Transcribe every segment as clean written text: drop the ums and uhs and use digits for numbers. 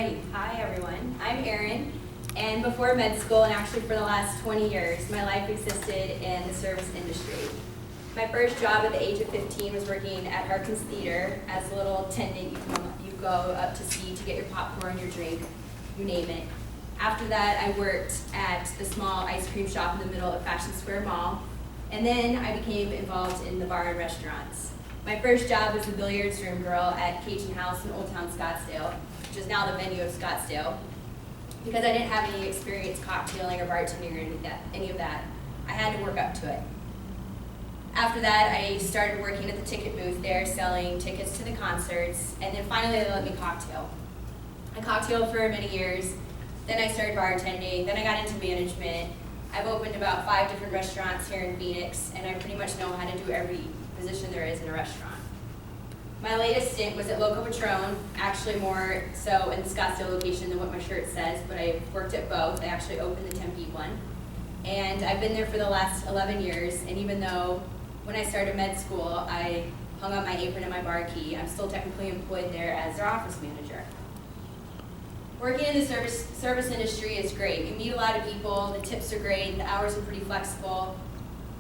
Alrighty, hi everyone. I'm Erin, and before med school, and actually for the last 20 years, my life existed in the service industry. My first job at the age of 15 was working at Harkins Theater as a little attendant. You go up to see to get your popcorn, your drink, you name it. After that, I worked at the small ice cream shop in the middle of Fashion Square Mall, and then I became involved in the bar and restaurants. My first job was the billiards room girl at Cajun House in Old Town Scottsdale, which is now the venue of Scottsdale, because I didn't have any experience cocktailing or bartending or any of that. I had to work up to it. After that, I started working at the ticket booth there, selling tickets to the concerts, and then finally they let me cocktail. I cocktailed for many years, then I started bartending, then I got into management. I've opened about 5 different restaurants here in Phoenix, and I pretty much know how to do every position there is in a restaurant. My latest stint was at Loco Patron, actually more so in the Scottsdale location than what my shirt says, but I worked at both. I actually opened the Tempe one. And I've been there for the last 11 years, and even though when I started med school, I hung up my apron and my bar key, I'm still technically employed there as their office manager. Working in the service industry is great. You meet a lot of people, the tips are great, the hours are pretty flexible.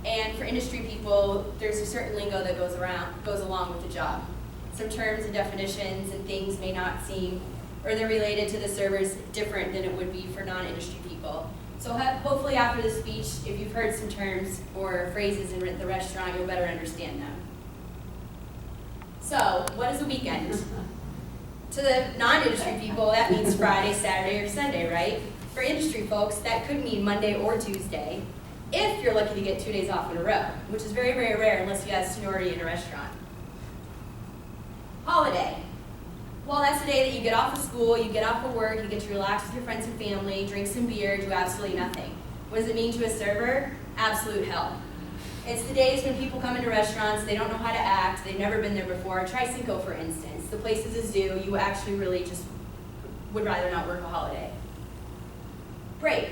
And for industry people, there's a certain lingo that goes along with the job. Some terms and definitions and things may not seem, or they're related to the servers different than it would be for non-industry people. So hopefully after the speech, if you've heard some terms or phrases in the restaurant, you'll better understand them. So, what is a weekend? To the non-industry people, that means Friday, Saturday, or Sunday, right? For industry folks, that could mean Monday or Tuesday, if you're lucky to get 2 days off in a row, which is very, very rare unless you have seniority in a restaurant. Holiday. Well, that's the day that you get off of school, you get off of work, you get to relax with your friends and family, drink some beer, do absolutely nothing. What does it mean to a server? Absolute hell. It's the days when people come into restaurants, they don't know how to act, they've never been there before. Try Cinco, for instance. The place is a zoo, you actually really just would rather not work a holiday. Break.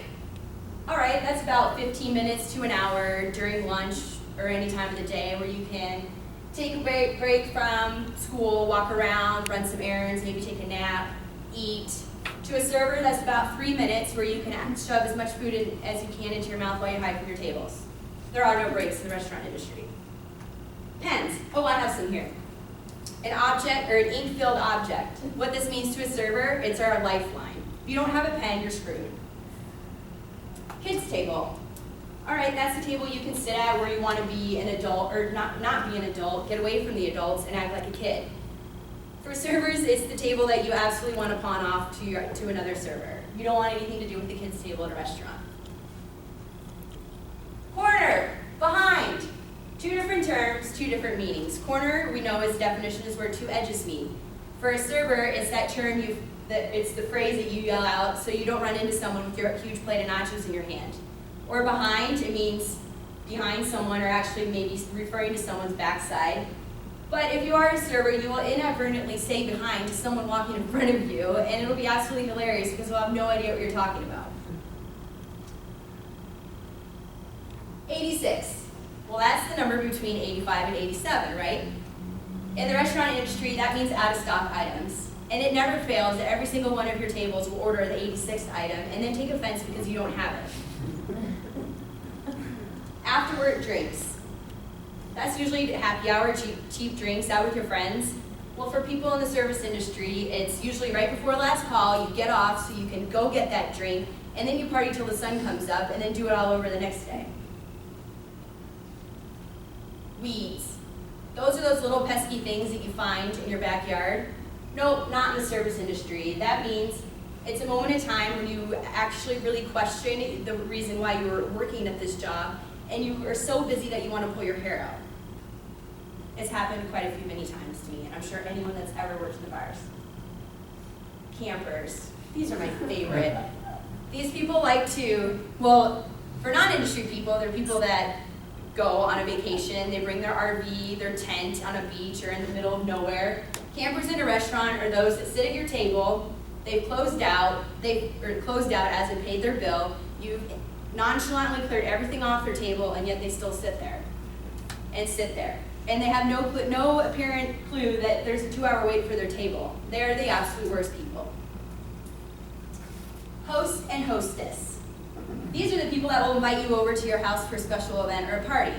All right, that's about 15 minutes to an hour during lunch or any time of the day where you can take a break from school, walk around, run some errands, maybe take a nap, eat. To a server, that's about 3 minutes where you can shove as much food as you can into your mouth while you hide from your tables. There are no breaks in the restaurant industry. Pens. Oh, I have some here. An object, or an ink-filled object. What this means to a server, it's our lifeline. If you don't have a pen, you're screwed. Kids table. All right, that's the table you can sit at where you want to be an adult, or not be an adult, get away from the adults and act like a kid. For servers, it's the table that you absolutely want to pawn off to another server. You don't want anything to do with the kids table at a restaurant. Corner, behind. 2 different terms, 2 different meanings. Corner, we know its definition is where 2 edges meet. For a server, it's that term it's the phrase that you yell out so you don't run into someone with your huge plate of nachos in your hand. Or behind, it means behind someone, or actually maybe referring to someone's backside. But if you are a server, you will inadvertently say behind to someone walking in front of you, and it'll be absolutely hilarious because they'll have no idea what you're talking about. 86. Well, that's the number between 85 and 87, right? In the restaurant industry, that means out-of-stock items. And it never fails that every single one of your tables will order the 86th item and then take offense because you don't have it. After-work drinks. That's usually happy hour, cheap drinks out with your friends. Well, for people in the service industry, it's usually right before last call, you get off so you can go get that drink, and then you party till the sun comes up, and then do it all over the next day. Weeds. Those are those little pesky things that you find in your backyard. Nope, not in the service industry. That means it's a moment in time when you actually really question the reason why you were working at this job, and you are so busy that you want to pull your hair out. It's happened many times to me, and I'm sure anyone that's ever worked in the bars. Campers. These are my favorite. These people like to, well, for non-industry people, they're people that go on a vacation, they bring their RV, their tent on a beach or in the middle of nowhere. Campers in a restaurant are those that sit at your table, they've closed out as they paid their bill, you've nonchalantly cleared everything off their table, and yet they still sit there. And they have no apparent clue that there's a 2-hour wait for their table. They're the absolute worst people. Host and hostess. These are the people that will invite you over to your house for a special event or a party.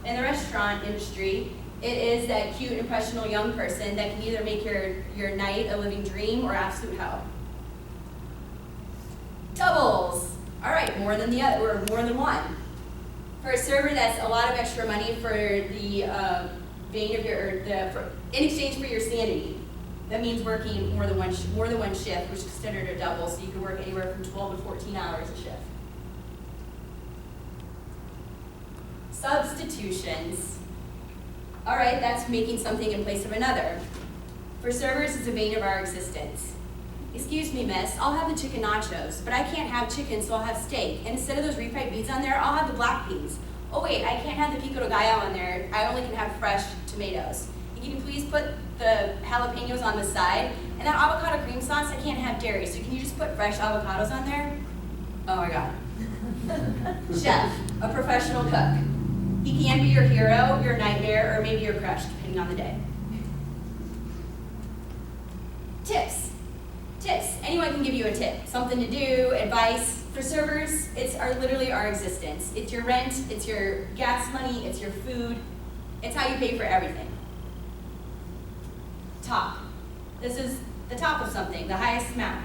In the restaurant industry, it is that cute, impressionable young person that can either make your night a living dream or absolute hell. Doubles. All right, more than the other, or more than one. For a server, that's a lot of extra money for the vein of in exchange for your sanity. That means working more than one shift, which is considered a double, so you can work anywhere from 12 to 14 hours a shift. Substitutions. All right, that's making something in place of another. For servers, it's a vein of our existence. Excuse me, miss, I'll have the chicken nachos, but I can't have chicken, so I'll have steak. And instead of those refried beans on there, I'll have the black beans. Oh wait, I can't have the pico de gallo on there. I only can have fresh tomatoes. And can you please put the jalapenos on the side? And that avocado cream sauce, I can't have dairy, so can you just put fresh avocados on there? Oh my God. Chef, a professional cook. He can be your hero, your nightmare, or maybe your crush, depending on the day. Tips. Tips. Anyone can give you a tip. Something to do, advice. For servers, it's literally our existence. It's your rent, it's your gas money, it's your food. It's how you pay for everything. Top. This is the top of something, the highest amount.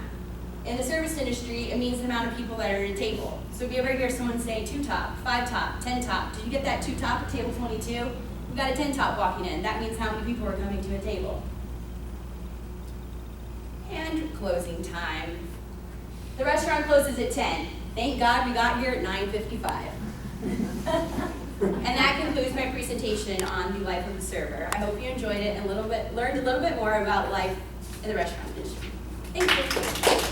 In the service industry, it means the amount of people that are at a table. So if you ever hear someone say 2 top, 5 top, 10 top, did you get that 2 top at table 22? We got a 10 top walking in. That means how many people are coming to a table. And closing time. The restaurant closes at 10. Thank God we got here at 9:55. And that concludes my presentation on the life of a server. I hope you enjoyed it and learned a little bit more about life in the restaurant industry. Thank you.